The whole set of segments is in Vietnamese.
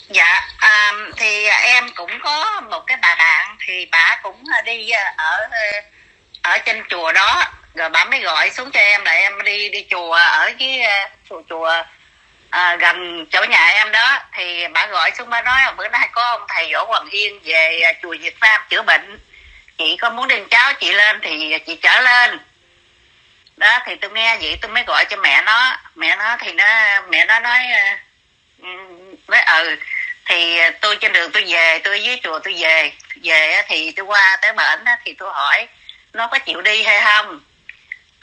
Dạ, thì em cũng có một cái bà bạn thì bà cũng đi ở trên chùa đó, rồi bà mới gọi xuống cho em là em đi đi chùa ở cái chùa gần chỗ nhà em đó. Thì bà gọi xuống, bà nói bữa nay có ông thầy Võ Hoàng Yên về chùa Việt Nam chữa bệnh, chị có muốn đem cháu chị lên thì chị chở lên. Đó thì tôi nghe vậy tôi mới gọi cho mẹ nó thì mẹ nó nói với thì tôi trên đường tôi về, tôi dưới chùa tôi về thì tôi qua tới bển thì tôi hỏi nó có chịu đi hay không.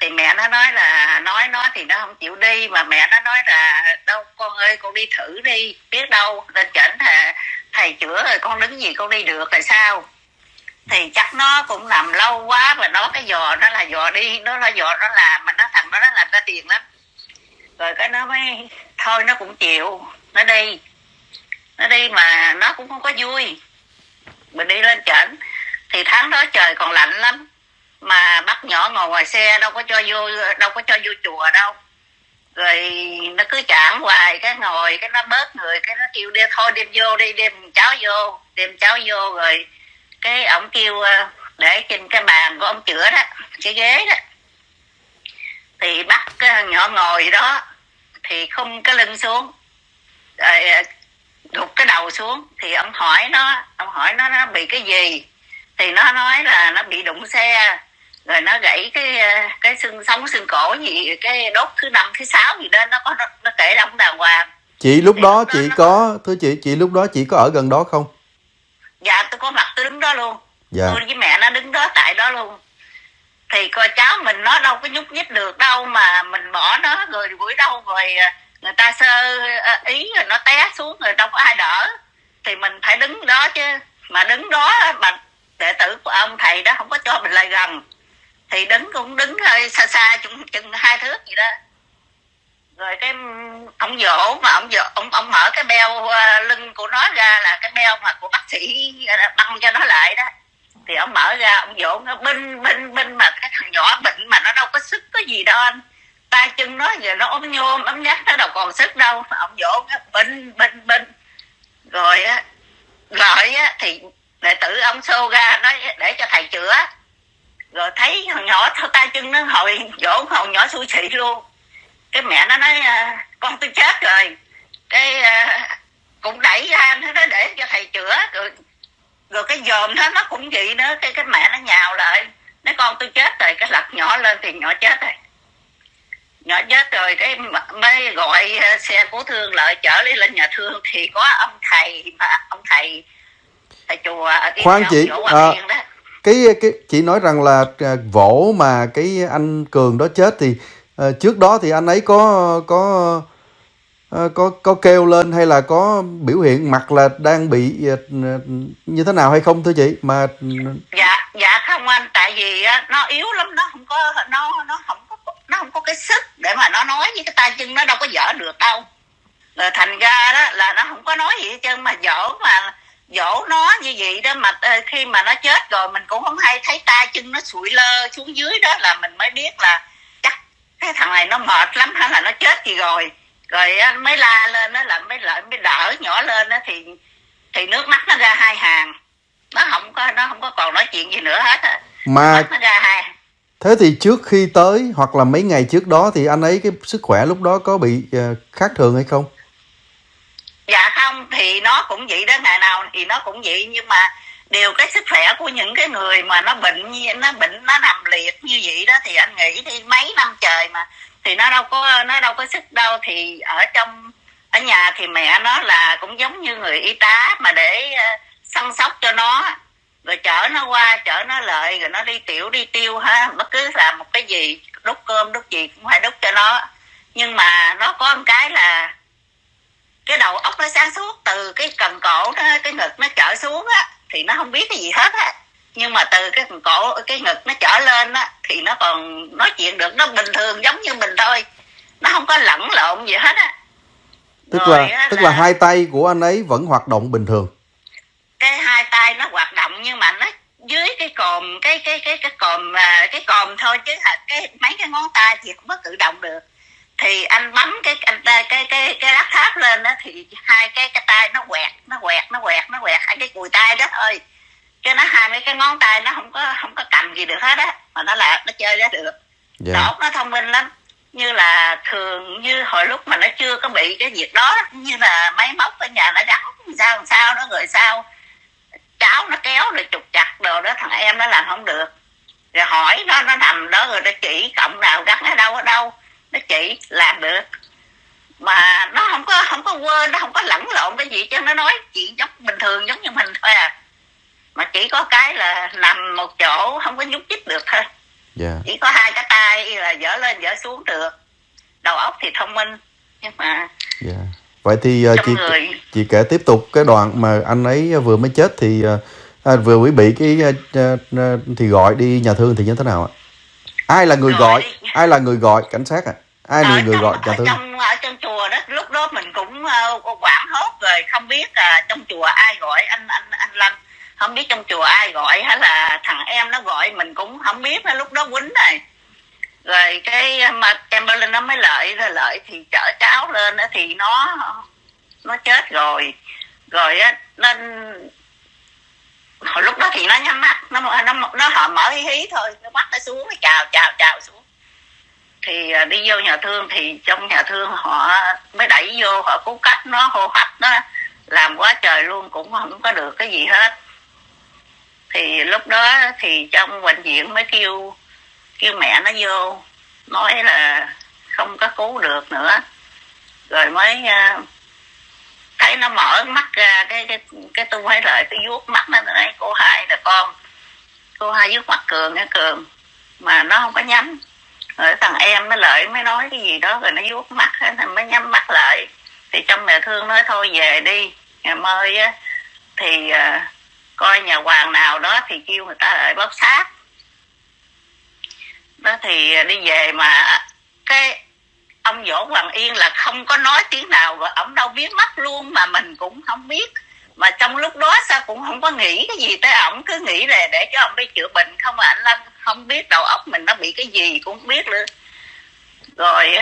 Thì mẹ nó nói là nói nó thì nó không chịu đi, mà mẹ nó nói là đâu con ơi, con đi thử đi, biết đâu lên trển thầy chữa rồi con đứng gì con đi được là sao. Thì chắc nó cũng nằm lâu quá và nó cái giò nó là giò đi, nó là giò nó làm, mà nó thằng nó làm ra tiền lắm. Rồi cái nó mới thôi nó cũng chịu, nó đi mà nó cũng không có vui. Mình đi lên trển thì tháng đó trời còn lạnh lắm, mà bắt nhỏ ngồi ngoài xe đâu có cho vô chùa đâu. Rồi nó cứ chảng hoài, cái ngồi cái nó bớt người, cái nó kêu đem thôi đem vô đi, đem cháu vô. Rồi cái ổng kêu để trên cái bàn của ông chữa đó, cái ghế đó, thì bắt cái nhỏ ngồi đó thì khum cái lưng xuống, rồi gục cái đầu xuống. Thì ông hỏi nó bị cái gì, thì nó nói là nó bị đụng xe, rồi nó gãy cái xương cổ gì, cái đốt thứ 5 thứ 6 gì đó, nó kể ông đàng hoàng. Chị lúc Thì đó lúc đó chị có thưa chị lúc đó chị có ở gần đó không? dạ tôi có mặt, tôi đứng đó luôn. Dạ. Tôi với mẹ nó đứng đó tại đó luôn. Thì coi cháu mình nó đâu có nhúc nhích được đâu, mà mình bỏ nó rồi buổi đâu rồi người ta sơ ý rồi nó té xuống rồi đâu có ai đỡ, thì mình phải đứng đó chứ. Mà đứng đó mà đệ tử của ông thầy đó không có cho mình lại gần, thì cũng đứng hơi xa xa chừng 2 thước gì đó. Rồi cái ông dỗ, mà ông mở cái beo lưng của nó ra, là cái beo mà của bác sĩ băng cho nó lại đó. Thì ông mở ra, ông dỗ nó binh, mà cái thằng nhỏ bệnh mà nó đâu có sức có gì đâu anh. Tay chân nó giờ nó ốm nhôm ốm nhách, nó đâu còn sức đâu, mà ông dỗ nó binh. Rồi á, gọi á thì đệ tử ông xô ra nói để cho thầy chữa. Rồi thấy thằng nhỏ tay chân nó dỗ hồi nhỏ xui xị luôn. Cái mẹ nó nói con tôi chết rồi. Cái cũng đẩy ra nó để cho thầy chữa. Rồi cái dòm nó cũng vậy nữa. Cái mẹ nó nhào lại nói con tôi chết rồi. Cái lật nhỏ lên thì nhỏ chết rồi. Nhỏ chết rồi cái mới gọi xe cứu thương lại chở đi lên nhà thương. Thì có ông thầy chùa ở Khoan chị, đó. cái chị nói rằng là vỗ mà cái anh Cường đó chết thì trước đó thì anh ấy có kêu lên hay là có biểu hiện mặt là đang bị như thế nào hay không thưa chị? Mà dạ không anh, tại vì nó yếu lắm, nó không có cái sức để mà nó nói, với cái tay chân nó đâu có dở được đâu. Rồi thành ra đó là nó không có nói gì hết trơn, mà dỗ nó như vậy đó. Mà khi mà nó chết rồi mình cũng không hay thấy tay chân nó sụi lơ xuống dưới đó, là mình mới biết là chắc cái thằng này nó mệt lắm hay là nó chết gì rồi. Rồi mới la lên đó, là mới đỡ nhỏ lên đó, thì nước mắt nó ra 2 hàng. Nó không có còn nói chuyện gì nữa hết á. mà Nó ra 2. thế thì trước khi tới hoặc là mấy ngày trước đó thì anh ấy cái sức khỏe lúc đó có bị khác thường hay không? Dạ không, thì nó cũng vậy đó, ngày nào thì nó cũng vậy. Nhưng mà điều cái sức khỏe của những cái người mà nó nó nằm liệt như vậy đó, thì anh nghĩ đi mấy năm trời mà thì nó đâu có sức đâu. Thì ở nhà thì mẹ nó là cũng giống như người y tá mà để săn sóc cho nó, rồi chở nó qua chở nó lại, rồi nó đi tiểu đi tiêu ha, bất cứ làm một cái gì, đút cơm đút gì cũng phải đút cho nó. Nhưng mà nó có một cái là cái đầu óc nó sáng suốt, từ cái cần cổ đó, cái ngực nó trở xuống á thì nó không biết cái gì hết á. Nhưng mà từ cái cần cổ, cái ngực nó trở lên á thì nó còn nói chuyện được, nó bình thường giống như mình thôi, nó không có lẫn lộn gì hết á. Tức là hai tay của anh ấy vẫn hoạt động bình thường. Cái hai tay nó hoạt động nhưng mà nó dưới cái còm, cái còm thôi, chứ cái mấy cái ngón tay thì không có cử động được. thì anh bấm cái lắc tháp lên đó, thì hai cái tay nó quẹt hai cái cùi tay đó thôi, chứ nó hai mấy cái ngón tay nó không có cầm gì được hết á, mà nó là nó chơi đó được. Dạ. Đầu óc nó thông minh lắm, như là thường như hồi lúc mà nó chưa có bị cái việc đó, như là máy móc ở nhà nó gắn sao nó rồi sao cháu nó kéo rồi trục chặt đồ đó, thằng em nó làm không được, rồi hỏi nó nằm đó rồi nó chỉ cộng nào gắn ở đâu nó chỉ làm được, mà nó không có quên, nó không có lẫn lộn cái gì, chứ nó nói chuyện giống bình thường giống như mình thôi à, mà chỉ có cái là nằm một chỗ không có nhúc nhích được thôi. Dạ. Chỉ có hai cái tay là dở lên dở xuống được, đầu óc thì thông minh, nhưng mà Dạ. Vậy thì người... chị kể tiếp tục cái đoạn mà anh ấy vừa mới chết thì vừa bị cái thì gọi đi nhà thương thì như thế nào ạ? Ai là người gọi? Ai là người gọi cảnh sát ạ? Ai là người gọi nhà thương? Ở trong chùa đó, lúc đó mình cũng hoảng hốt rồi, không biết trong chùa ai gọi anh Lâm, không biết trong chùa ai gọi hay là thằng em nó gọi, mình cũng không biết, lúc đó quýnh này. Rồi cái mà Chamberlain nó mới lợi thì chở cháu lên đó, thì nó chết rồi á, nên hồi lúc đó thì nó nhắm mắt, nó họ mở hí thôi, nó bắt nó xuống, nó chào xuống, thì đi vô nhà thương, thì trong nhà thương họ mới đẩy vô, họ cứu cấp nó, hô hấp nó làm quá trời luôn, cũng không có được cái gì hết. Thì lúc đó thì trong bệnh viện mới kêu mẹ nó vô, nói là không có cứu được nữa, rồi mới thấy nó mở mắt ra, cái tôi mới lại tôi vuốt mắt nó, nói cô Hai là cô Hai vuốt mắt Cường nha Cường, mà nó không có nhắm. Rồi thằng em nó Lợi mới nói cái gì đó, rồi nó vuốt mắt nó mới nhắm mắt lại. Thì trong nhà thương nói thôi về đi, nhà Mơi á thì coi nhà hoàng nào đó thì kêu người ta lại bóp xác đó, thì đi về. Mà cái ông Võ Hoàng Yên là không có nói tiếng nào, và ổng đâu biết mắt luôn, mà mình cũng không biết. Mà trong lúc đó sao cũng không có nghĩ cái gì tới ổng, cứ nghĩ là để cho ổng đi chữa bệnh không, mà anh Lâm không biết đầu óc mình nó bị cái gì cũng không biết nữa. Rồi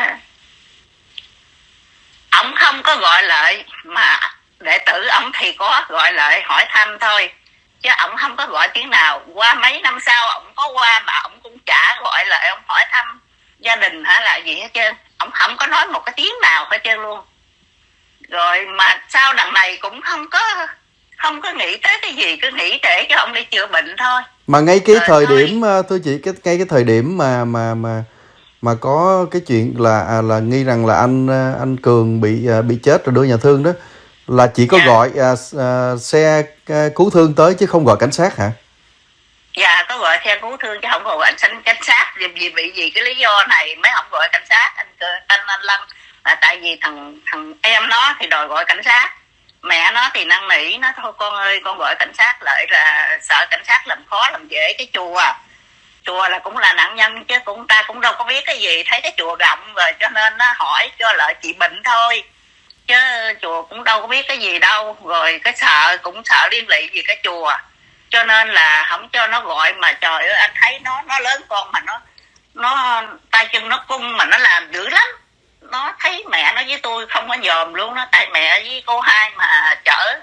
ổng không có gọi lại, mà đệ tử ổng thì có gọi lại hỏi thăm thôi, chứ ổng không có gọi tiếng nào. Qua mấy năm sau ổng có qua, mà ổng cũng chả gọi lại, ổng hỏi thăm gia đình hay là gì hết trơn, ổng không có nói một cái tiếng nào hết trơn luôn. Rồi mà sau đằng này cũng không có nghĩ tới cái gì, cứ nghĩ để cho ông đi chữa bệnh thôi. Mà ngay cái thời điểm thưa chị, ngay cái thời điểm mà có cái chuyện là nghi rằng là anh Cường bị chết rồi đưa nhà thương đó, là chỉ có gọi xe cứu thương tới chứ không gọi cảnh sát hả? Dạ có gọi xe cứu thương chứ không gọi cảnh sát. Vì bị gì cái lý do này mới không gọi cảnh sát anh Lâm, là tại vì thằng em nó thì đòi gọi cảnh sát, mẹ nó thì năn nỉ nó thôi con ơi con gọi cảnh sát lại, là sợ cảnh sát làm khó làm dễ cái chùa là cũng là nạn nhân chứ, cũng ta cũng đâu có biết cái gì, thấy cái chùa rộng rồi cho nên nó hỏi cho lợi trị bệnh thôi, chứ chùa cũng đâu có biết cái gì đâu. Rồi cái cũng sợ liên lụy gì cái chùa, cho nên là không cho nó gọi. Mà trời ơi anh thấy nó lớn con mà nó tay chân nó cung mà nó làm dữ lắm. Nó thấy mẹ nó với tôi không có dòm luôn, nó tại mẹ với cô Hai mà chở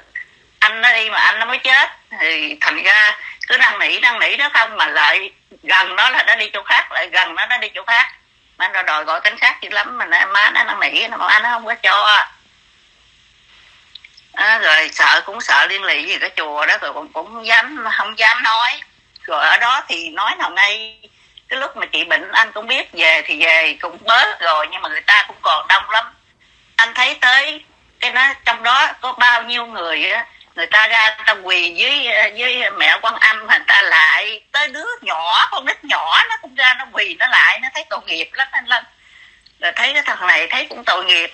anh nó đi mà anh nó mới chết, thì thành ra cứ năn nỉ nó không, mà lại gần nó là nó đi chỗ khác, lại gần nó đi chỗ khác, mà nó đòi gọi cảnh sát dữ lắm. Mà má nó năn nỉ mà anh nó không có cho. Rồi cũng sợ liên lụy gì cái chùa đó, rồi cũng không dám nói. Rồi ở đó thì nói nào ngay cái lúc mà chị bệnh anh cũng biết về thì về cũng bớt rồi, nhưng mà người ta cũng còn đông lắm. Anh thấy tới cái nó trong đó có bao nhiêu người á, người ta ra người ta quỳ với mẹ Quan Âm, người ta lại tới đứa nhỏ, con nít nhỏ nó cũng ra nó quỳ nó lại, nó thấy tội nghiệp lắm anh Lâm. Rồi thấy cái thằng này thấy cũng tội nghiệp,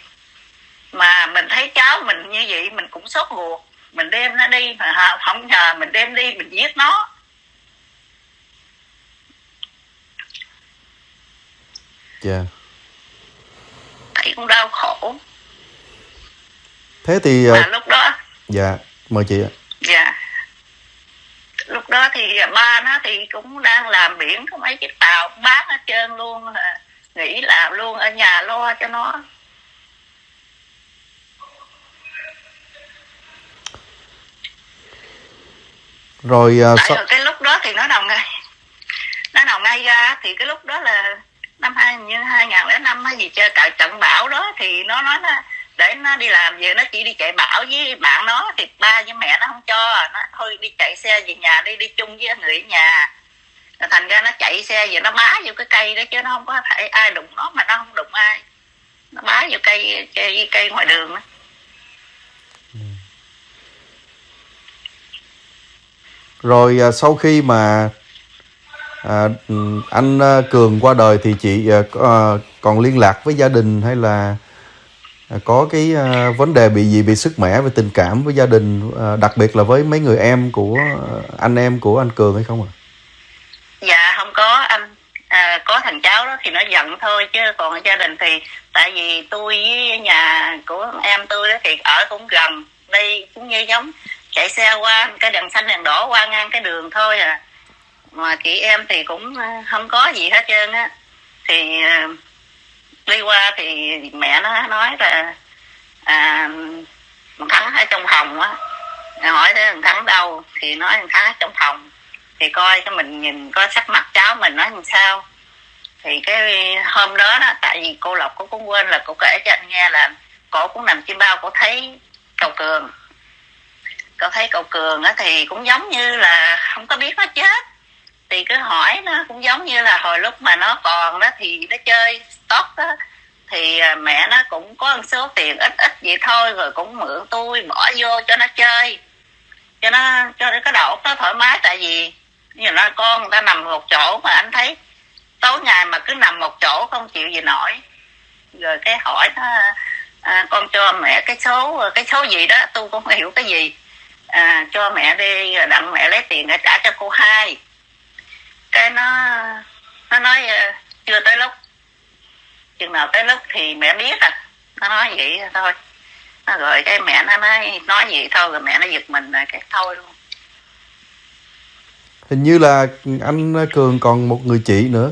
mà mình thấy cháu mình như vậy mình cũng sốt ruột, mình đem nó đi mà không nhờ mình đem đi mình giết nó. Dạ. Thấy cũng đau khổ. Thế thì mà lúc đó dạ mời chị ạ. Dạ lúc đó thì ba nó thì cũng đang làm biển, có mấy chiếc tàu bán hết trơn luôn, nghỉ làm luôn ở nhà lo cho nó. Rồi Tại rồi cái lúc đó thì nó nào ngay ra thì cái lúc đó là năm 2005 hay gì chơi tại trận bão đó, thì nó nói là để nó đi làm về nó chỉ đi chạy bão với bạn nó, thì ba với mẹ nó không cho, nó thôi đi chạy xe về nhà đi chung với người ở nhà. Thành ra nó chạy xe về nó bá vô cái cây đó, chứ nó không có phải ai đụng nó mà nó không đụng ai, nó bá vô cây ngoài đường đó. Rồi sau khi mà anh Cường qua đời thì chị còn liên lạc với gia đình, hay là có cái vấn đề bị sứt mẻ về tình cảm với gia đình, đặc biệt là với mấy người em của anh em của anh Cường hay không ạ? Dạ không có anh. Có thằng cháu đó thì nó giận thôi, chứ còn gia đình thì tại vì tôi với nhà của em tôi đó thì ở cũng gần đây, cũng như giống chạy xe qua cái đèn xanh đèn đỏ qua ngang cái đường thôi à. Mà chị em thì cũng không có gì hết trơn á. Thì đi qua thì mẹ nó nói là thằng Thắng ở trong phòng á. Hỏi thế thằng Thắng đâu, thì nói thằng Thắng ở trong phòng, thì coi cái mình nhìn coi sắc mặt cháu mình nói làm sao. Thì cái hôm đó đó, tại vì cô Lộc cô cũng quên là cô kể cho anh nghe là cô cũng nằm trên bao, cô thấy cậu Cường. Cậu thấy cậu Cường á thì cũng giống như là không có biết nó chết, thì cứ hỏi nó cũng giống như là hồi lúc mà nó còn đó thì nó chơi stock đó, thì mẹ nó cũng có một số tiền ít ít vậy thôi, rồi cũng mượn tôi bỏ vô cho nó chơi, cho nó cái đầu nó thoải mái. Tại vì như nó con người ta nằm một chỗ mà anh thấy tối ngày mà cứ nằm một chỗ không chịu gì nổi. Rồi cái hỏi nó con cho mẹ cái số gì đó, tôi cũng không hiểu cái gì. Cho mẹ đi rồi đặng mẹ lấy tiền để trả cho cô hai. Cái nó nói chưa tới lúc, chừng nào tới lúc thì mẹ biết à. Nó nói vậy thôi. Rồi cái mẹ nó nói vậy thôi, rồi mẹ nó giật mình rồi cái thôi luôn. Hình như là anh Cường còn một người chị nữa.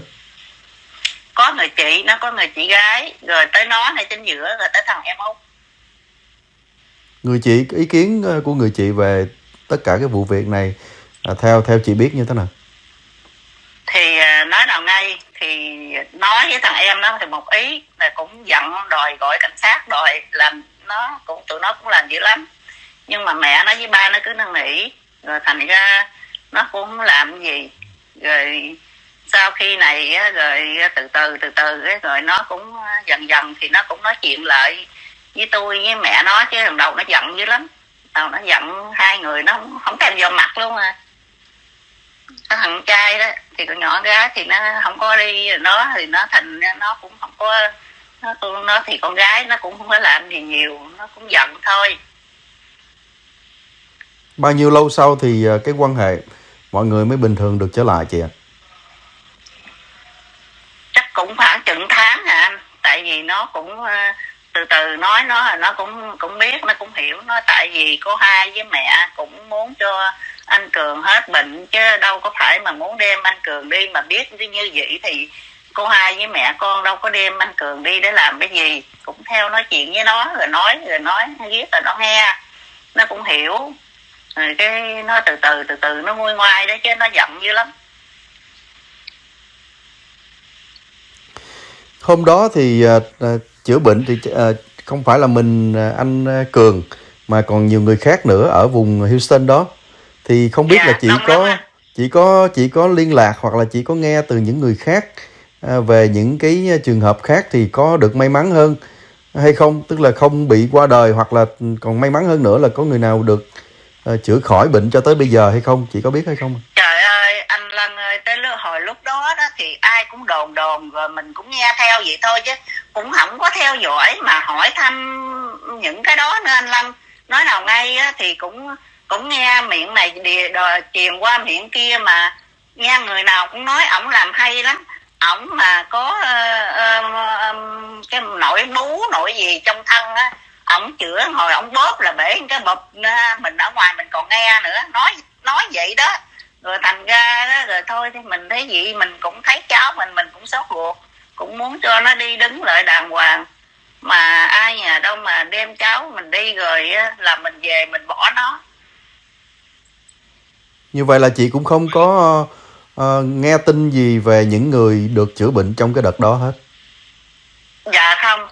Có người chị, nó có người chị gái, rồi tới nó ngay chính giữa, rồi tới thằng em Út. Người chị, ý kiến của người chị về tất cả cái vụ việc này theo chị biết như thế nào? Thì nói nào ngay, thì nói với thằng em nó thì một ý là cũng giận, đòi gọi cảnh sát, đòi làm nó cũng, tụi nó cũng làm dữ lắm. Nhưng mà mẹ nó với ba nó cứ năn nỉ, rồi thành ra nó cũng không làm gì. Rồi sau khi này rồi từ từ rồi nó cũng dần dần thì nó cũng nói chuyện lại với tôi với mẹ nó, chứ thằng đầu nó giận dữ lắm. Đầu nó giận hai người nó không thèm vào mặt luôn à. Cái thằng trai đó thì con nhỏ gái thì nó không có đi, nó thì nó thành nó cũng không có, nó thì con gái nó cũng không có làm gì nhiều, nó cũng giận thôi. Bao nhiêu lâu sau thì cái quan hệ mọi người mới bình thường được trở lại chị ạ? Chắc cũng khoảng chừng tháng hả anh. Tại vì nó cũng từ từ nói, nó cũng biết, nó cũng hiểu. Nó tại vì cô hai với mẹ cũng muốn cho anh Cường hết bệnh, chứ đâu có phải mà muốn đem anh Cường đi. Mà biết như vậy thì cô hai với mẹ con đâu có đem anh Cường đi để làm cái gì. Cũng theo nói chuyện với nó, rồi nói viết rồi nó nghe, nó cũng hiểu. Rồi cái nó từ từ nó nguôi ngoai đó, chứ nó giận dữ lắm. Hôm đó thì chữa bệnh thì không phải là mình anh Cường mà còn nhiều người khác nữa ở vùng Houston đó. Thì không biết là chị có liên lạc hoặc là chị có nghe từ những người khác về những cái trường hợp khác thì có được may mắn hơn hay không? Tức là không bị qua đời, hoặc là còn may mắn hơn nữa là có người nào được chữa khỏi bệnh cho tới bây giờ hay không? Chị có biết hay không? Trời ơi anh Lân ơi, tới hồi lúc đó đó thì ai cũng đồn rồi mình cũng nghe theo vậy thôi, chứ cũng không có theo dõi mà hỏi thăm những cái đó nữa anh Lân. Nói nào ngay á, thì cũng nghe miệng này truyền qua miệng kia, mà nghe người nào cũng nói ổng làm hay lắm. Ổng mà có cái nỗi gì trong thân á, ổng chữa hồi ổng bóp là bể cái bụp, mình ở ngoài mình còn nghe nữa, nói vậy đó. Rồi thành ra đó, rồi thôi thì mình thấy gì mình cũng thấy cháu mình cũng xót ruột. cũng muốn cho nó đi đứng lại đàng hoàng, mà ai nhà đâu mà đem cháu mình đi rồi là mình về mình bỏ nó. Như vậy là chị cũng không có nghe tin gì về những người được chữa bệnh trong cái đợt đó hết? Dạ không,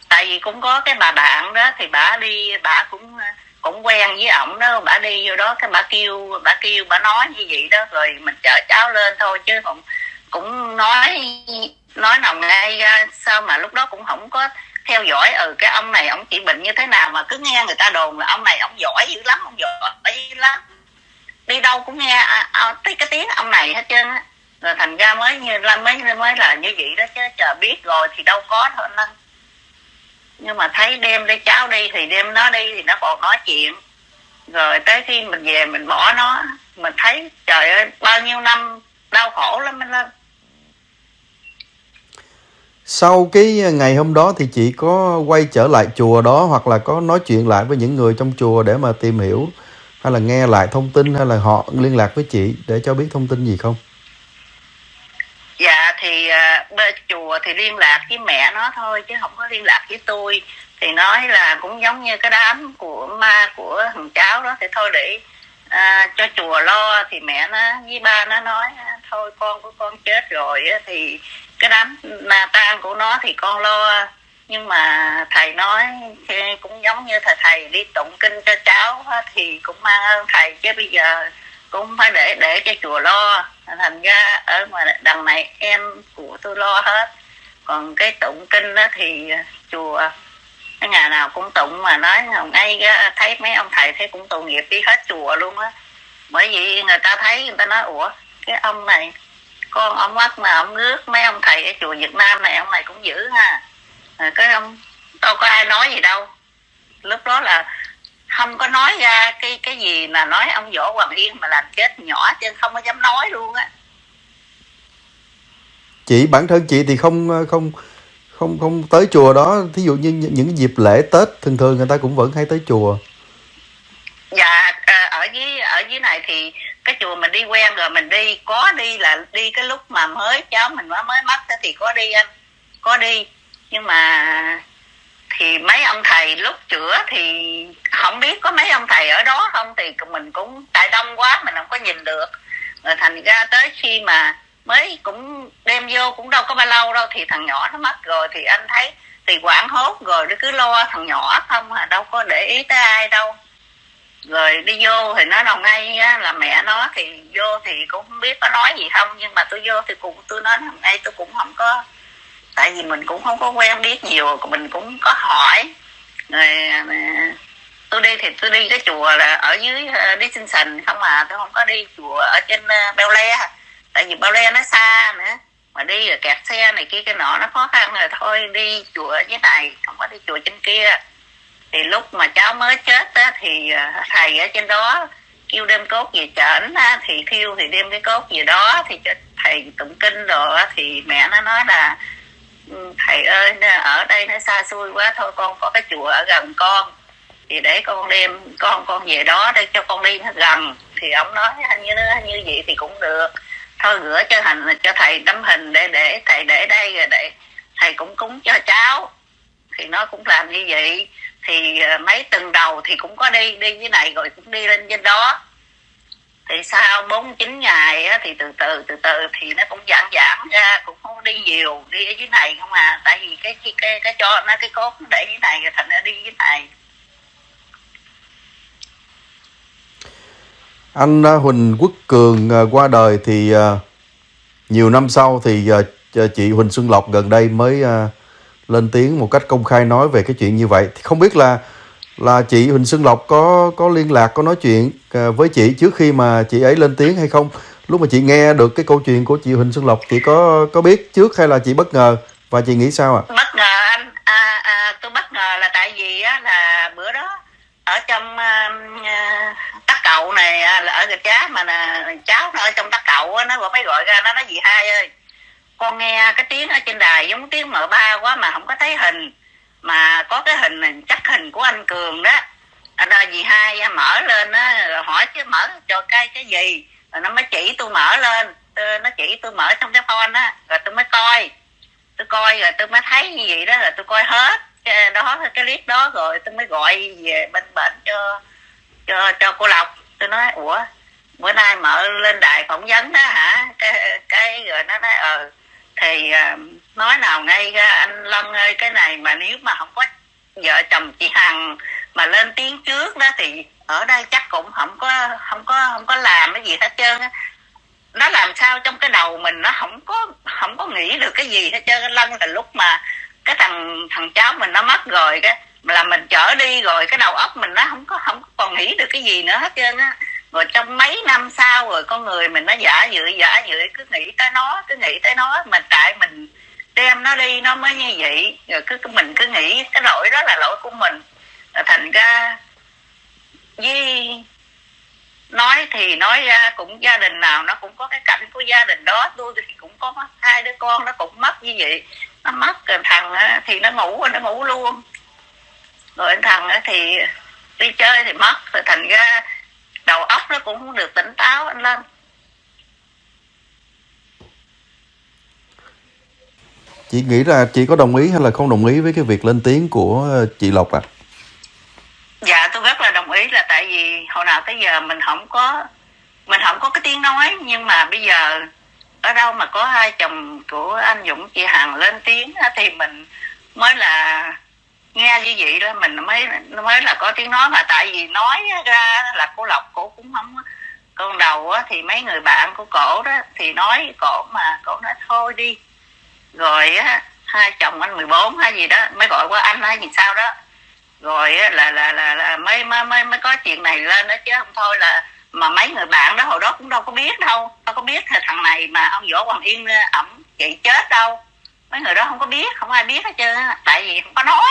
tại vì cũng có cái bà bạn đó thì bà đi, bà cũng cũng quen với ổng đó, bà đi vô đó cái bà nói như vậy đó, rồi mình chở cháu lên thôi, chứ không cũng nói nào ngay ra. Sao mà lúc đó cũng không có theo dõi cái ông này ông trị bệnh như thế nào, mà cứ nghe người ta đồn là ông này ông giỏi dữ lắm, ông giỏi dữ lắm, đi đâu cũng nghe cái tiếng ông này hết trơn á. Rồi thành ra mới là như vậy đó, chứ chờ biết rồi thì đâu có thôi anh. Nhưng mà thấy đem để cháu đi thì đem nó đi thì nó còn nói chuyện, rồi tới khi mình về mình bỏ nó, mình thấy trời ơi bao nhiêu năm đau khổ lắm anh Linh. Sau cái ngày hôm đó thì chị có quay trở lại chùa đó, hoặc là có nói chuyện lại với những người trong chùa để mà tìm hiểu, hay là nghe lại thông tin, hay là họ liên lạc với chị để cho biết thông tin gì không? Dạ thì bên chùa thì liên lạc với mẹ nó thôi, chứ không có liên lạc với tôi. Thì nói là cũng giống như cái đám của ma của thằng cháu đó, thì thôi để cho chùa lo. Thì mẹ nó với ba nó nói thôi con của con chết rồi thì cái đám tang của nó thì con lo. Nhưng mà thầy nói cũng giống như thầy đi tụng kinh cho cháu thì cũng mang ơn thầy, chứ bây giờ cũng phải để cho chùa lo. Thành ra ở ngoài đằng này em của tôi lo hết, còn cái tụng kinh đó thì chùa cái ngày nào cũng tụng, mà nói không ai thấy mấy ông thầy thấy cũng tội nghiệp đi hết chùa luôn á. Bởi vì người ta thấy người ta nói ủa cái ông này con ông mất mà ông rước mấy ông thầy ở chùa Việt Nam này, ông này cũng dữ ha. Cái ông đâu có ai nói gì đâu, lúc đó là không có nói ra cái gì mà nói ông Võ Hoàng Yên mà làm chết nhỏ, chứ không có dám nói luôn á. Chị bản thân chị thì không tới chùa đó, thí dụ như những dịp lễ Tết thường thường người ta cũng vẫn hay tới chùa. Dạ ở dưới này thì cái chùa mình đi quen rồi, mình đi là đi cái lúc mà cháu mình mới mất thì có đi anh, có đi. Nhưng mà thì mấy ông thầy lúc chữa thì không biết có mấy ông thầy ở đó không, thì mình cũng tại đông quá mình không có nhìn được. Rồi thành ra tới khi mà mới cũng đem vô cũng đâu có bao lâu đâu thì thằng nhỏ nó mất rồi, thì anh thấy thì hoảng hốt rồi nó cứ lo thằng nhỏ không à, đâu có để ý tới ai đâu. Rồi đi vô thì nó đồng ngay á, là mẹ nó thì vô thì cũng không biết có nói gì không, nhưng mà tôi vô thì cũng tôi nói ngay tôi cũng không có, tại vì mình cũng không có quen biết nhiều, mình cũng có hỏi. Rồi tôi đi thì tôi đi cái chùa là ở dưới Dickinson không à, tôi không có đi chùa ở trên Bel Air, tại vì Bel Air nó xa nữa, mà đi rồi kẹt xe này kia cái nọ nó khó khăn, rồi thôi đi chùa ở dưới này, không có đi chùa trên kia. Thì lúc mà cháu mới chết á, thì thầy ở trên đó kêu đem cốt về trển á, thì thiêu thì đem cái cốt về đó thì cho thầy tụng kinh rồi á. Thì mẹ nó nói là thầy ơi ở đây nó xa xôi quá, thôi con có cái chùa ở gần con thì để con đem con về đó để cho con đi nó gần. Thì ông nói như vậy thì cũng được, thôi gửi cho thầy tấm hình để thầy để đây, rồi để thầy cũng cúng cho cháu. Thì nó cũng làm như vậy. Thì mấy tuần đầu thì cũng có đi dưới này rồi cũng đi lên trên đó. Thì sau 49 ngày á, thì từ từ thì nó cũng giãn ra, cũng không đi nhiều, đi ở dưới này không à, tại vì cái cho nó cái cốt nó để dưới này rồi thành ra đi dưới này. Anh Huỳnh Quốc Cường qua đời thì nhiều năm sau thì chị Huỳnh Xuân Lộc gần đây mới lên tiếng một cách công khai nói về cái chuyện như vậy. Thì không biết là chị Huỳnh Xuân Lộc có liên lạc, có nói chuyện với chị trước khi mà chị ấy lên tiếng hay không? Lúc mà chị nghe được cái câu chuyện của chị Huỳnh Xuân Lộc, chị có biết trước hay là chị bất ngờ, và chị nghĩ sao ạ? Bất ngờ anh, tôi bất ngờ là tại vì á, là bữa đó ở trong Tắc Cậu này là ở Gạch Giá mà cháu nó ở trong Tắc Cậu á, nó mới gọi ra, nó nói dì hai ơi, con nghe cái tiếng ở trên đài giống tiếng M3 quá mà không có thấy hình, mà có cái hình này chắc hình của anh Cường đó. Anh dì hai mở lên á, rồi hỏi chứ mở cho cái gì, rồi nó mới chỉ tôi mở lên, nó chỉ tôi mở trong cái phone á, rồi tôi mới coi, tôi coi rồi tôi mới thấy như vậy đó, là tôi coi hết cái clip đó rồi tôi mới gọi về bên bệnh cho cô Lộc. Tôi nói ủa bữa nay mở lên đài phỏng vấn đó hả, cái rồi nó nói thì nói nào ngay ra anh Lân ơi, cái này mà nếu mà không có vợ chồng chị Hằng mà lên tiếng trước đó thì ở đây chắc cũng không có làm cái gì hết trơn á. Nó làm sao trong cái đầu mình nó không có nghĩ được cái gì hết trơn. Lân là lúc mà cái thằng cháu mình nó mất rồi cái là mình chở đi rồi, cái đầu óc mình nó không còn nghĩ được cái gì nữa hết trơn á. Rồi trong mấy năm sau rồi con người mình nó giả dự cứ nghĩ tới nó mà tại mình đem nó đi nó mới như vậy. Rồi mình cứ nghĩ cái lỗi đó là lỗi của mình. Rồi thành ra với nói thì nói ra cũng gia đình nào nó cũng có cái cảnh của gia đình đó. Tôi thì cũng có 2 đứa con nó cũng mất như vậy. Nó mất rồi thằng thì nó ngủ luôn. Rồi anh thằng thì đi chơi thì mất. Rồi thành ra đầu óc nó cũng không được tỉnh táo anh Lân. Chị nghĩ là chị có đồng ý hay là không đồng ý với cái việc lên tiếng của chị Lộc ạ? Dạ tôi rất là đồng ý, là tại vì hồi nào tới giờ mình không có cái tiếng nói, nhưng mà bây giờ ở đâu mà có hai chồng của anh Dũng chị Hằng lên tiếng thì mình mới là nghe như vậy đó, mình mới là có tiếng nói. Mà tại vì nói ra là cô Lộc cổ cũng không, con đầu thì mấy người bạn của cổ đó thì nói cổ, mà cổ nói thôi đi. Rồi hai chồng anh 14 hay gì đó mới gọi qua anh hay gì sao đó, rồi là mới có chuyện này lên đó, chứ không thôi là mà mấy người bạn đó hồi đó cũng đâu có biết là thằng này mà ông Võ Hoàng Yên ổng chị chết đâu. Mấy người đó không có biết, không ai biết hết trơn á, tại vì không có nói.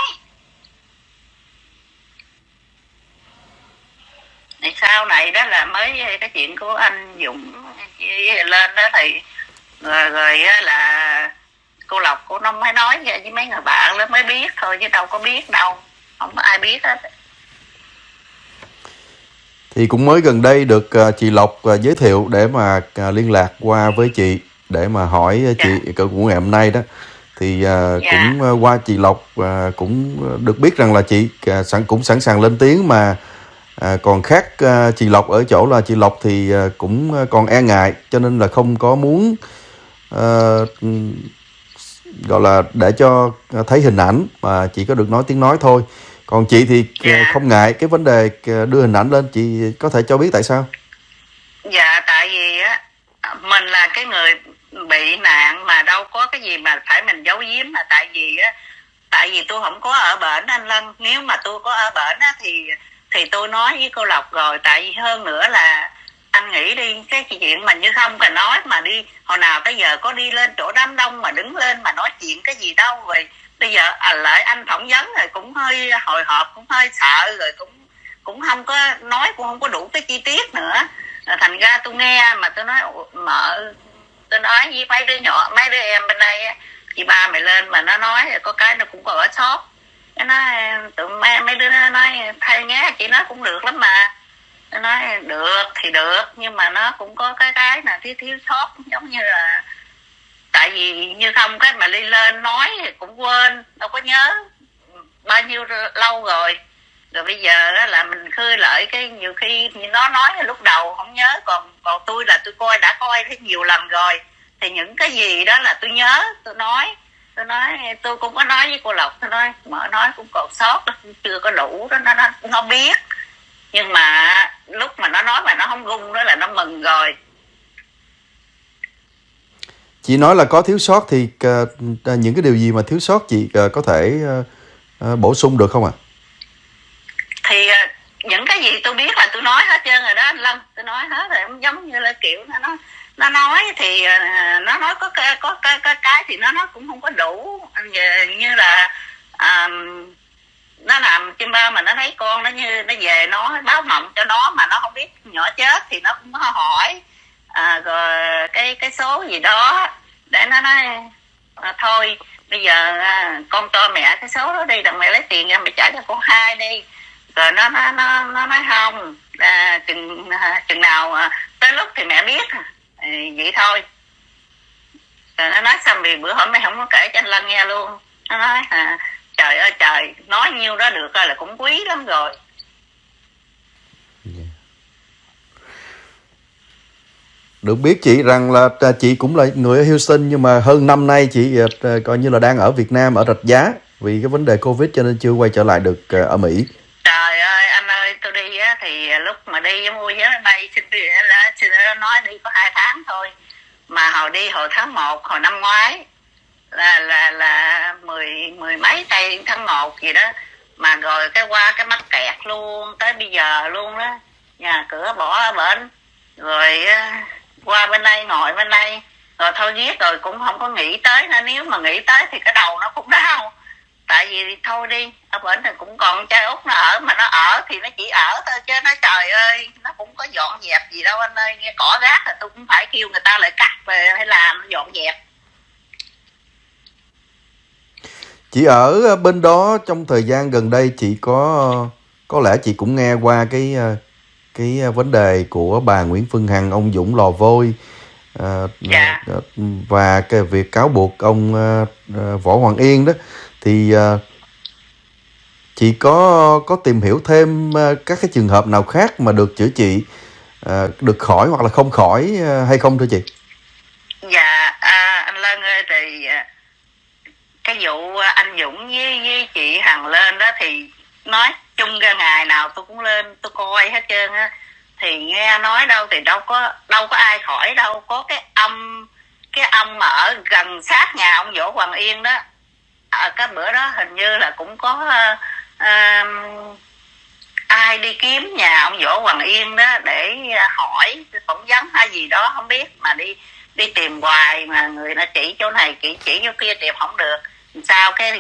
Thì sau này đó là mới cái chuyện của anh Dũng lên đó thì rồi là cô Lộc cô nó mới nói với mấy người bạn đó mới biết thôi, chứ đâu có biết đâu, không có ai biết hết. Thì cũng mới gần đây được chị Lộc giới thiệu để mà liên lạc qua với chị để mà hỏi chị của ngày hôm nay đó. Thì cũng qua chị Lộc cũng được biết rằng là chị cũng sẵn sàng lên tiếng, mà còn khác chị Lộc ở chỗ là chị Lộc thì cũng còn e ngại, cho nên là không có muốn gọi là để cho thấy hình ảnh, mà chỉ có được nói tiếng nói thôi. Còn chị thì không ngại cái vấn đề đưa hình ảnh lên. Chị có thể cho biết tại sao? Dạ tại vì á mình là cái người bị nạn mà đâu có cái gì mà phải mình giấu giếm. Mà tại vì tôi không có ở bển anh Lân. Nếu mà tôi có ở bển á thì tôi nói với cô Lộc rồi. Tại vì hơn nữa là anh nghĩ đi, cái chuyện mà Như Không phải nói mà đi hồi nào tới giờ có đi lên chỗ đám đông mà đứng lên mà nói chuyện cái gì đâu. Rồi bây giờ lại anh phỏng vấn rồi cũng hơi hồi hộp, cũng hơi sợ, rồi cũng không có nói, cũng không có đủ cái chi tiết nữa. Thành ra tôi nghe mà tôi nói tôi nói với mấy đứa nhỏ, mấy đứa em bên đây, chị ba mày lên mà nó nói có cái nó cũng còn ở sót. Cái nói tụi mấy đứa nó nói thay nghe chị nói cũng được lắm mà. Nó nói được thì được, nhưng mà nó cũng có cái là thiếu sót, giống như là tại vì Như Không cái mà đi lên nói thì cũng quên, đâu có nhớ bao nhiêu lâu rồi. Rồi bây giờ đó là mình khơi lại cái nhiều khi nó nói lúc đầu không nhớ, còn tôi là tôi đã coi thấy nhiều lần rồi, thì những cái gì đó là tôi nhớ. Tôi cũng có nói với cô Lộc, tôi nói mở nói cũng còn sót đó, chưa có đủ đó, nó biết. Nhưng mà lúc mà nó nói mà nó không rung đó là nó mừng rồi. Chị nói là có thiếu sót thì những cái điều gì mà thiếu sót chị có thể bổ sung được không ạ? Thì những cái gì tôi biết là tôi nói hết trơn rồi đó anh Lâm. Tôi nói hết rồi, giống như là kiểu nó nói thì nó nói có cái thì nó cũng không có đủ. Như là nó làm chim ba mà nó thấy con nó như nó về nó báo mộng cho nó mà nó không biết nhỏ chết thì nó cũng có hỏi rồi cái số gì đó để nó nói thôi bây giờ con cho mẹ cái số đó đi, đừng mẹ lấy tiền ra mẹ trả cho con 2 đi. Rồi nó nói không, chừng nào tới lúc thì mẹ biết vậy thôi. Rồi nó nói xong thì bữa hôm nay không có kể cho anh Lân nghe luôn. Nó nói trời ơi trời, nói nhiêu đó được là cũng quý lắm rồi. Được biết chị rằng là chị cũng là người ở Houston, nhưng mà hơn năm nay chị coi như là đang ở Việt Nam, ở Rạch Giá, vì cái vấn đề Covid cho nên chưa quay trở lại được ở Mỹ. Trời ơi anh ơi, tôi đi á thì lúc mà đi mua vé máy bay xin nói đi có 2 tháng thôi, mà hồi tháng 1 hồi năm ngoái là mười mấy tây tháng 1 gì đó, mà rồi cái qua cái mắc kẹt luôn tới bây giờ luôn đó, nhà cửa bỏ ở bển, rồi qua bên đây ngồi bên đây, rồi thôi ghét rồi cũng không có nghĩ tới nữa. Nếu mà nghĩ tới thì cái đầu nó cũng đau, tại vì thôi đi, ở bển thì cũng còn trai út nó ở, mà nó ở thì nó chỉ ở thôi chứ nó trời ơi nó cũng có dọn dẹp gì đâu anh ơi. Nghe cỏ rác là tôi cũng phải kêu người ta lại cắt về hay làm dọn dẹp. Chị ở bên đó trong thời gian gần đây, chị có lẽ chị cũng nghe qua cái vấn đề của bà Nguyễn Phương Hằng, ông Dũng Lò Vôi, Dạ. và cái việc cáo buộc ông Võ Hoàng Yên đó, thì chị có tìm hiểu thêm các cái trường hợp nào khác mà được chữa trị, được khỏi hoặc là không khỏi hay không thưa chị? Dạ anh Lân ơi, thì cái vụ anh Dũng với chị Hằng lên đó thì nói chung ra ngày nào tôi cũng lên tôi coi hết trơn á, thì nghe nói đâu thì đâu có ai khỏi đâu. Có cái ông mà ở gần sát nhà ông Võ Hoàng Yên đó, cái bữa đó hình như là cũng có ai đi kiếm nhà ông Võ Hoàng Yên đó để hỏi phỏng vấn hay gì đó không biết, mà đi tìm hoài mà người nó chỉ chỗ này chỉ chỗ kia tìm không được. Sao cái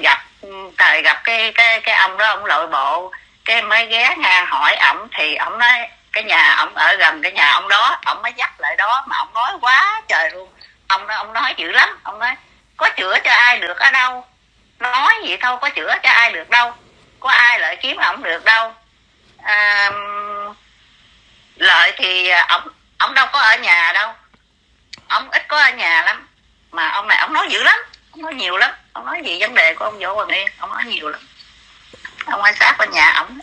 gặp cái ông đó, ông lội bộ cái mới ghé ngang hỏi ổng, thì ổng nói cái nhà ổng ở gần cái nhà ông đó, ổng mới dắt lại đó, mà ổng nói quá trời luôn. Ông nói dữ lắm, ông nói có chữa cho ai được ở đâu, nói vậy thôi có chữa cho ai được đâu, có ai lại kiếm ổng được đâu. Lợi thì ổng đâu có ở nhà đâu, ổng ít có ở nhà lắm, mà ông này ổng nói dữ lắm, ổng nói nhiều lắm, ổng nói gì vấn đề của ông Võ Hoàng Yên ổng nói nhiều lắm, ông quan sát bên nhà ổng.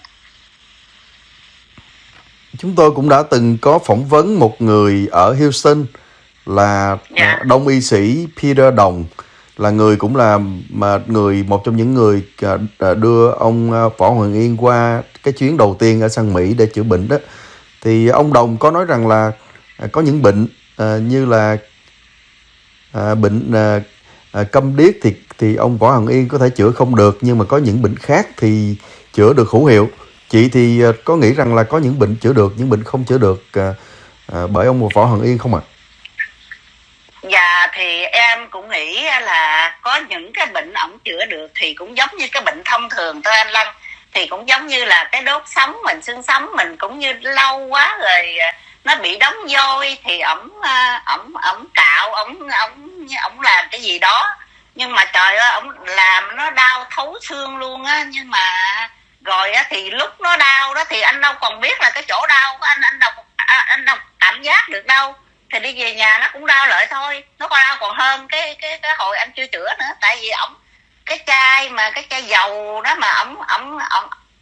Chúng tôi cũng đã từng có phỏng vấn một người ở Houston là đông y sĩ Peter Đồng, là người cũng là một trong những người đưa ông Võ Hoàng Yên qua cái chuyến đầu tiên ở sang Mỹ để chữa bệnh đó. Thì ông Đồng có nói rằng là có những bệnh như là bệnh câm điếc thì ông Võ Hoàng Yên có thể chữa không được, nhưng mà có những bệnh khác thì chữa được hữu hiệu. Chị thì có nghĩ rằng là có những bệnh chữa được, những bệnh không chữa được bởi ông Võ Hoàng Yên không ạ? Dạ thì em cũng nghĩ là có những cái bệnh ổng chữa được thì cũng giống như cái bệnh thông thường thôi anh Lăng, thì cũng giống như là cái đốt sống mình, xương sống mình cũng như lâu quá rồi nó bị đóng vôi thì ổng cạo, ổng làm cái gì đó, nhưng mà trời ơi ổng làm nó đau thấu xương luôn á. Nhưng mà rồi á thì lúc nó đau đó thì anh đâu còn biết là cái chỗ đau của anh đâu cảm giác được đâu, thì đi về nhà nó cũng đau lại thôi, nó còn đau còn hơn cái hồi anh chưa chữa nữa. Tại vì ổng cái chai dầu đó mà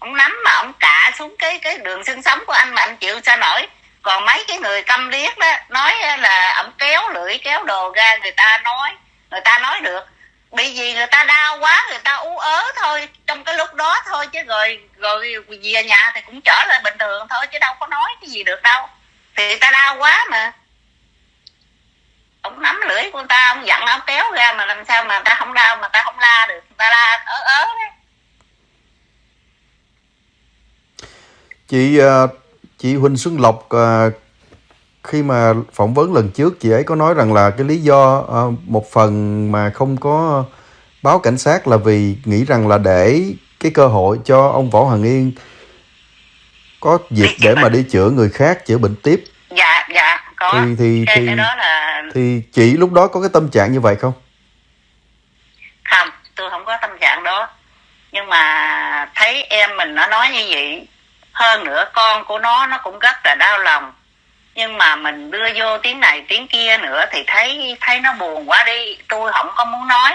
ổng nắm mà ổng cạ xuống cái đường xương sống của anh, mà anh chịu sao nổi. Còn mấy cái người câm điếc đó nói là ổng kéo lưỡi kéo đồ ra, người ta nói được, bị gì người ta đau quá người ta ú ớ thôi trong cái lúc đó thôi, chứ rồi về nhà thì cũng trở lại bình thường thôi, chứ đâu có nói cái gì được đâu, thì người ta đau quá mà. Ông nắm lưỡi của người ta, ông dặn ông kéo ra, mà làm sao mà người ta không đau, mà người ta không la được, người ta la ớ đấy. Chị Huỳnh Xuân Lộc khi mà phỏng vấn lần trước, chị ấy có nói rằng là cái lý do một phần mà không có báo cảnh sát là vì nghĩ rằng là để cái cơ hội cho ông Võ Hoàng Yên có dịp để mà đi chữa người khác, chữa bệnh tiếp. Dạ có. Cái đó là... Thì chị lúc đó có cái tâm trạng như vậy không? Không, tôi không có tâm trạng đó, nhưng mà thấy em mình nó nói như vậy, hơn nữa con của nó cũng rất là đau lòng, nhưng mà mình đưa vô tiếng này tiếng kia nữa thì thấy nó buồn quá đi, tôi không có muốn nói,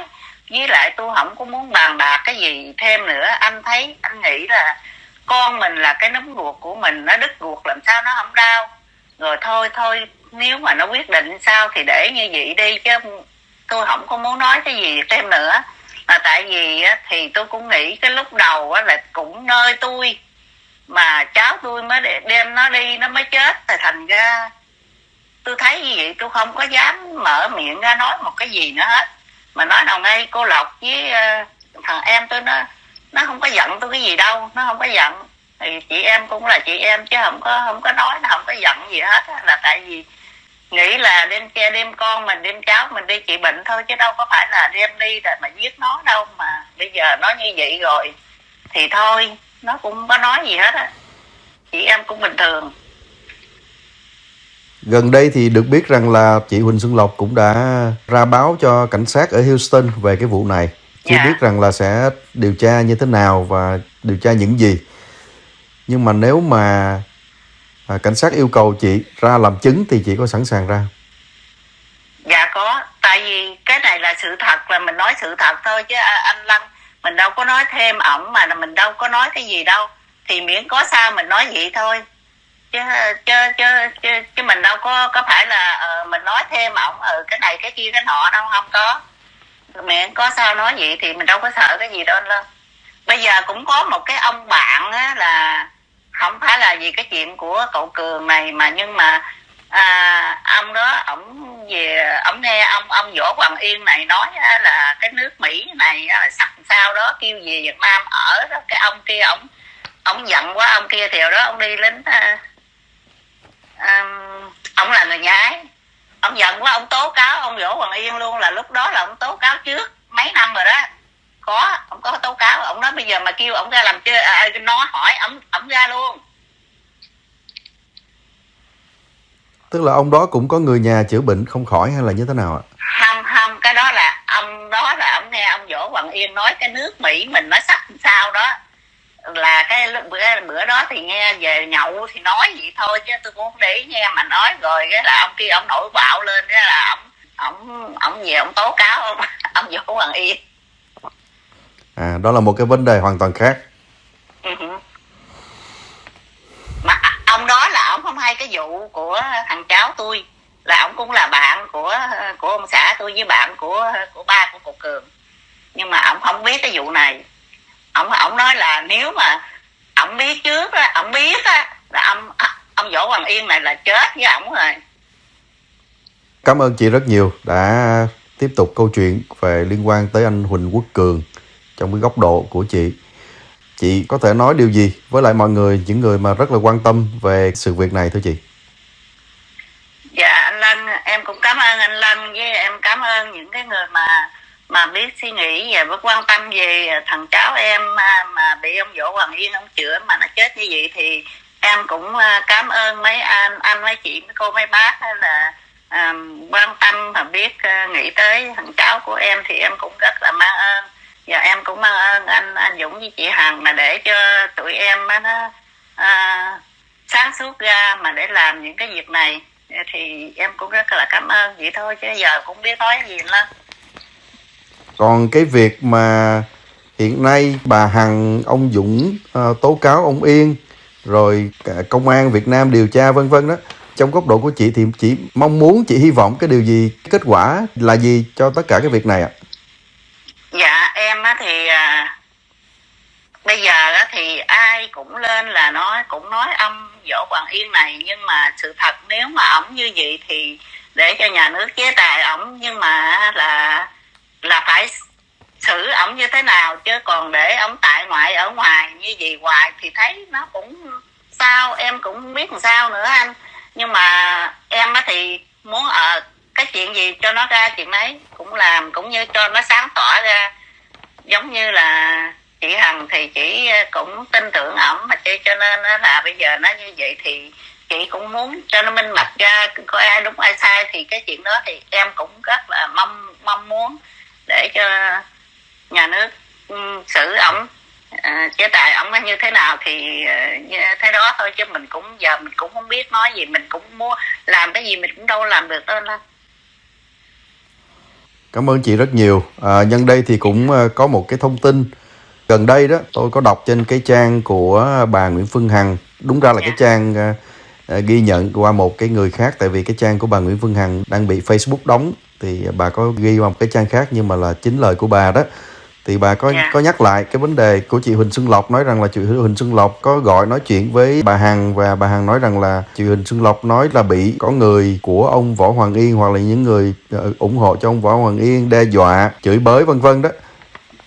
với lại tôi không có muốn bàn bạc cái gì thêm nữa. Anh thấy, anh nghĩ là con mình là cái núm ruột của mình, nó đứt ruột làm sao nó không đau. Rồi thôi nếu mà nó quyết định sao thì để như vậy đi, chứ tôi không có muốn nói cái gì thêm nữa. Là tại vì thì tôi cũng nghĩ cái lúc đầu là cũng nơi tôi mà cháu tôi mới đem nó đi nó mới chết, thì thành ra tôi thấy như vậy tôi không có dám mở miệng ra nói một cái gì nữa hết. Mà nói nào ngay cô Lộc với thằng em tôi, nó không có giận tôi cái gì đâu, nó không có giận. Thì chị em cũng là chị em chứ không có nói, nó không có giận gì hết. Là tại vì nghĩ là đem con mình, đem cháu mình đi trị bệnh thôi, chứ đâu có phải là đem đi rồi mà giết nó đâu. Mà bây giờ nó như vậy rồi thì thôi, nó cũng không có nói gì hết á, chị em cũng bình thường. Gần đây thì được biết rằng là chị Huỳnh Xuân Lộc cũng đã ra báo cho cảnh sát ở Houston về cái vụ này. Chưa biết rằng là sẽ điều tra như thế nào và điều tra những gì. Nhưng mà nếu mà cảnh sát yêu cầu chị ra làm chứng thì chị có sẵn sàng ra? Dạ có, tại vì cái này là sự thật, là mình nói sự thật thôi chứ anh Lăng, mình đâu có nói thêm ổng, mà mình đâu có nói cái gì đâu. Thì miễn có sao mình nói vậy thôi, chứ mình đâu có phải là mình nói thêm ổng cái này cái kia cái nọ đâu, không có. Miễn có sao nói vậy thì mình đâu có sợ cái gì đâu anh Lăng. Bây giờ cũng có một cái ông bạn á, là không phải là vì cái chuyện của cậu Cường này, mà nhưng mà ông đó ổng về ổng nghe ông Võ Hoàng Yên này nói là cái nước Mỹ này là sắp sao đó kêu về Việt Nam ở đó. Cái ông kia ổng giận quá, ông kia thì đó ông đi lính, ông là người nhái, ông giận quá ông tố cáo ông Võ Hoàng Yên luôn. Là lúc đó là ông tố cáo trước mấy năm rồi đó, ông có tố cáo. Ông nói bây giờ mà kêu ông ra làm chơi, nó hỏi ông ra luôn. Tức là ông đó cũng có người nhà chữa bệnh không khỏi hay là như thế nào ạ? Không, cái đó là ông nghe ông Võ Hoàng Yên nói cái nước Mỹ mình nó sắp sao đó. Là cái bữa đó thì nghe về nhậu thì nói vậy thôi, chứ tôi cũng không để ý nghe mà nói. Rồi cái là ông kia ông nổi bạo lên, cái là ông về ông tố cáo ông Võ Hoàng Yên. Đó là một cái vấn đề hoàn toàn khác. Mà ông đó là ông không hay cái vụ của thằng cháu tôi, là ông cũng là bạn của ông xã tôi với bạn của ba của cậu Cường. Nhưng mà ông không biết cái vụ này. Ông nói là nếu mà ông biết trước á, ông biết á là ông Võ Hoàng Yên này là chết với ổng rồi. Cảm ơn chị rất nhiều đã tiếp tục câu chuyện về liên quan tới anh Huỳnh Quốc Cường trong cái góc độ của chị. Chị có thể nói điều gì với lại mọi người, những người mà rất là quan tâm về sự việc này thưa chị? Dạ anh Lân, em cũng cảm ơn anh Lân, với em cảm ơn những cái người mà biết suy nghĩ và biết quan tâm về thằng cháu em mà bị ông Võ Hoàng Yên ông chữa mà nó chết như vậy. Thì em cũng cảm ơn mấy anh mấy chị mấy cô mấy bác là quan tâm và biết nghĩ tới thằng cháu của em, thì em cũng rất là mang ơn. Và em cũng mang ơn anh Dũng với chị Hằng mà để cho tụi em nó sáng suốt ra mà để làm những cái việc này. Thì em cũng rất là cảm ơn vậy thôi, chứ giờ cũng biết nói gì lắm. Còn cái việc mà hiện nay bà Hằng, ông Dũng tố cáo ông Yên, rồi cả công an Việt Nam điều tra vân vân đó, trong góc độ của chị thì chị mong muốn, chị hy vọng cái điều gì, kết quả là gì cho tất cả cái việc này ạ? Dạ em thì bây giờ thì ai cũng lên là cũng nói ông Võ Hoàng Yên này, nhưng mà sự thật nếu mà ổng như vậy thì để cho nhà nước chế tài ổng, nhưng mà là phải xử ổng như thế nào, chứ còn để ổng tại ngoại ở ngoài như vậy hoài thì thấy nó cũng sao, em cũng không biết làm sao nữa anh. Nhưng mà em thì muốn cái chuyện gì cho nó ra chuyện ấy cũng làm, cũng như cho nó sáng tỏ ra. Giống như là chị Hằng thì chị cũng tin tưởng ổng mà chị, cho nên là bây giờ nó như vậy thì chị cũng muốn cho nó minh bạch ra, coi ai đúng ai sai. Thì cái chuyện đó thì em cũng rất là mong muốn để cho nhà nước xử ổng Chứ tại ông như thế nào thì thế đó thôi, chứ mình cũng giờ mình cũng không biết nói gì, mình cũng muốn làm cái gì mình cũng đâu làm được đâu. Cảm ơn chị rất nhiều. Nhân đây thì cũng có một cái thông tin gần đây đó, tôi có đọc trên cái trang của bà Nguyễn Phương Hằng. Đúng ra là cái trang ghi nhận qua một cái người khác, tại vì cái trang của bà Nguyễn Phương Hằng đang bị Facebook đóng, thì bà có ghi qua một cái trang khác nhưng mà là chính lời của bà đó. Thì bà có nhắc lại cái vấn đề của chị Huỳnh Xuân Lộc, nói rằng là chị Huỳnh Xuân Lộc có gọi nói chuyện với bà Hằng, và bà Hằng nói rằng là chị Huỳnh Xuân Lộc nói là bị có người của ông Võ Hoàng Yên hoặc là những người ủng hộ cho ông Võ Hoàng Yên đe dọa, chửi bới vân vân đó.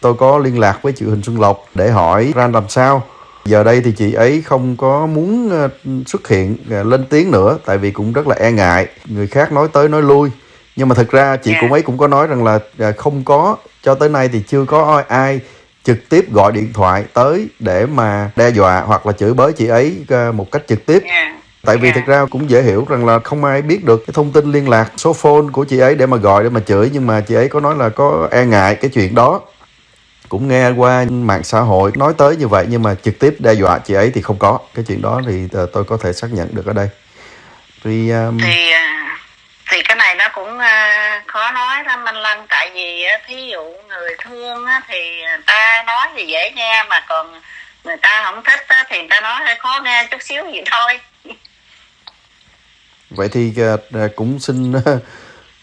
Tôi có liên lạc với chị Huỳnh Xuân Lộc để hỏi ra làm sao. Giờ đây thì chị ấy không có muốn xuất hiện lên tiếng nữa, tại vì cũng rất là e ngại người khác nói tới nói lui. Nhưng mà thực ra chị cũng có nói rằng là không có, cho tới nay thì chưa có ai trực tiếp gọi điện thoại tới để mà đe dọa hoặc là chửi bới chị ấy một cách trực tiếp. Tại vì thực ra cũng dễ hiểu rằng là không ai biết được cái thông tin liên lạc, số phone của chị ấy để mà gọi, để mà chửi. Nhưng mà chị ấy có nói là có e ngại cái chuyện đó. Cũng nghe qua mạng xã hội nói tới như vậy, nhưng mà trực tiếp đe dọa chị ấy thì không có. Cái chuyện đó thì tôi có thể xác nhận được ở đây. Thì cái này nó cũng khó nói lắm anh Lân. Tại vì thí dụ người thương thì người ta nói thì dễ nghe, mà còn người ta không thích thì người ta nói hơi khó nghe chút xíu vậy thôi. Vậy thì cũng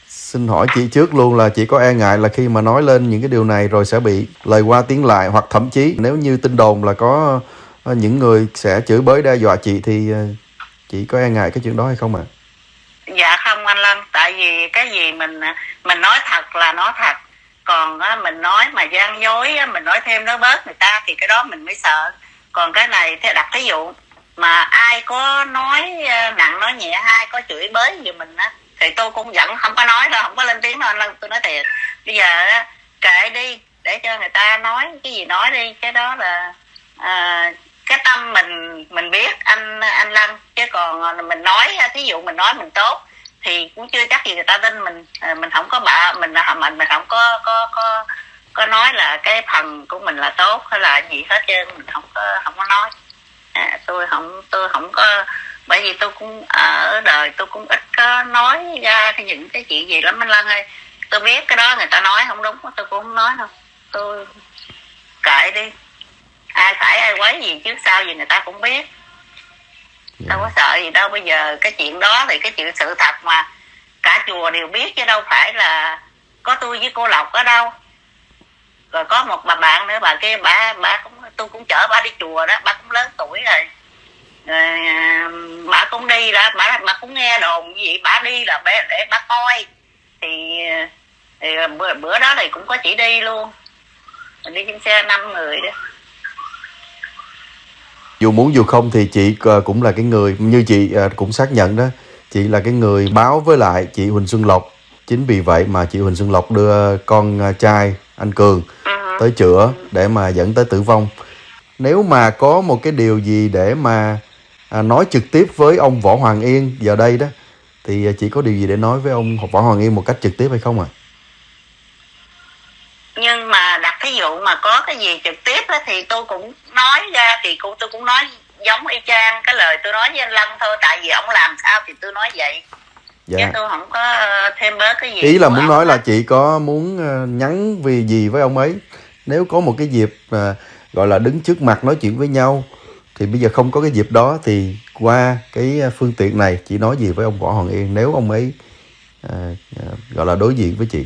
xin hỏi chị trước luôn là chị có e ngại là khi mà nói lên những cái điều này rồi sẽ bị lời qua tiếng lại, hoặc thậm chí nếu như tin đồn là có những người sẽ chửi bới đe dọa chị, thì chị có e ngại cái chuyện đó hay không ạ? Dạ không anh Lân, tại vì cái gì mình nói thật là nói thật, còn mình nói mà gian dối, mình nói thêm nói bớt người ta thì cái đó mình mới sợ. Còn cái này thế đặt ví dụ mà ai có nói nặng nói nhẹ, ai có chửi bới gì mình thì tôi cũng vẫn không có nói đâu, không có lên tiếng đâu anh Lân. Tôi nói thiệt, bây giờ kệ đi, để cho người ta nói cái gì nói đi, cái đó là cái tâm mình biết anh Lân. Chứ còn mình nói, thí dụ mình nói mình tốt thì cũng chưa chắc gì người ta tin mình. Mình không có mình không có nói là cái phần của mình là tốt hay là gì hết trơn, mình không có nói. Tôi không có, bởi vì tôi cũng ở đời tôi cũng ít có nói ra những cái chuyện gì lắm anh Lân ơi. Tôi biết cái đó người ta nói không đúng, tôi cũng không nói đâu. Tôi kệ đi, ai phải ai quấy gì trước sau gì người ta cũng biết. Đâu có sợ gì đâu. Bây giờ cái chuyện đó thì cái chuyện sự thật mà cả chùa đều biết, chứ đâu phải là có tôi với cô Lộc ở đâu. Rồi có một bà bạn nữa, bà kia bà cũng, tôi cũng chở bà đi chùa đó, bà cũng lớn tuổi rồi. Bà cũng đi là bà cũng nghe đồn gì, bà đi là để bà coi. Thì bữa đó thì cũng có chỉ đi luôn, mình đi trên xe 5 người đó. Dù muốn dù không thì chị cũng là cái người, như chị cũng xác nhận đó, chị là cái người báo với lại chị Huỳnh Xuân Lộc. Chính vì vậy mà chị Huỳnh Xuân Lộc đưa con trai anh Cường tới chữa để mà dẫn tới tử vong. Nếu mà có một cái điều gì để mà nói trực tiếp với ông Võ Hoàng Yên giờ đây đó, thì chị có điều gì để nói với ông Võ Hoàng Yên một cách trực tiếp hay không ạ? Nhưng mà đặt ví dụ mà có cái gì trực tiếp đó, thì tôi cũng nói ra, thì tôi cũng nói giống y chang cái lời tôi nói với anh Lân thôi. Tại vì ông làm sao thì tôi nói vậy. Chứ tôi không có thêm bớt cái gì. Ý là muốn nói là chị có muốn nhắn vì gì với ông ấy, nếu có một cái dịp gọi là đứng trước mặt nói chuyện với nhau, thì bây giờ không có cái dịp đó, thì qua cái phương tiện này chị nói gì với ông Võ Hoàng Yên nếu ông ấy gọi là đối diện với chị?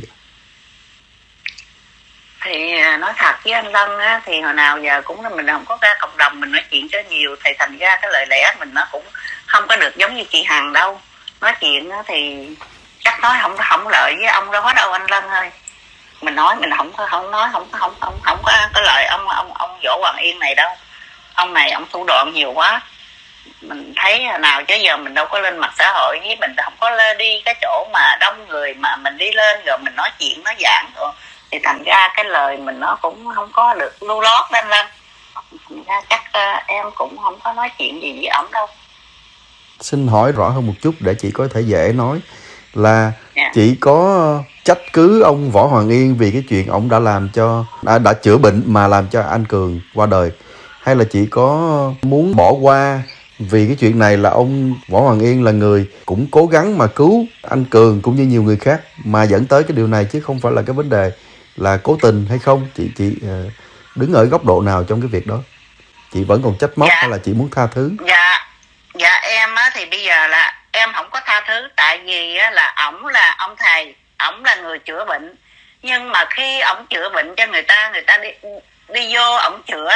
Thì nói thật với anh Lân á, thì hồi nào giờ cũng là mình không có ra cộng đồng mình nói chuyện cho nhiều, thì thành ra cái lời lẽ mình nó cũng không có được giống như chị Hằng đâu. Nói chuyện á, thì chắc nói không lợi với ông đó đâu anh Lân ơi. Mình nói mình không có cái lời ông Võ Hoàng Yên này đâu. Ông này ông thủ đoạn nhiều quá. Mình thấy nào chứ giờ mình đâu có lên mặt xã hội, với mình không có lên đi cái chỗ mà đông người mà mình đi lên rồi mình nói chuyện nói giảng rồi, thì thành ra cái lời mình nó cũng không có được lưu lót lên lên. Ra chắc em cũng không có nói chuyện gì với ổng đâu. Xin hỏi rõ hơn một chút để chị có thể dễ nói. là Dạ. chị có trách cứ ông Võ Hoàng Yên vì cái chuyện ông đã làm cho đã chữa bệnh mà làm cho anh Cường qua đời, hay là chị có muốn bỏ qua vì cái chuyện này là ông Võ Hoàng Yên là người cũng cố gắng mà cứu anh Cường cũng như nhiều người khác mà dẫn tới cái điều này, chứ không phải là cái vấn đề là cố tình hay không? Chị đứng ở góc độ nào trong cái việc đó? Chị vẫn còn trách móc Dạ. hay là chị muốn tha thứ? Dạ em á thì bây giờ là em không có tha thứ, tại vì á là ổng là ông thầy, ổng là người chữa bệnh, nhưng mà khi ổng chữa bệnh cho người ta đi vô ổng chữa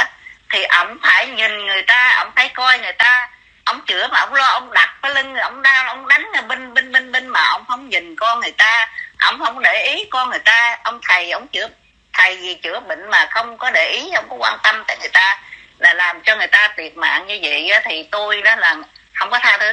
thì ổng phải nhìn người ta, ổng phải coi người ta, ổng chữa mà ổng lo ổng đặt cái lưng ổng đau, ổng đánh binh mà ổng không nhìn con người ta, ổng không để ý con người ta. Ông thầy ổng chữa, thầy gì chữa bệnh mà không có để ý, không có quan tâm tới người ta, là làm cho người ta tuyệt mạng như vậy á, thì tôi đó là không có tha thứ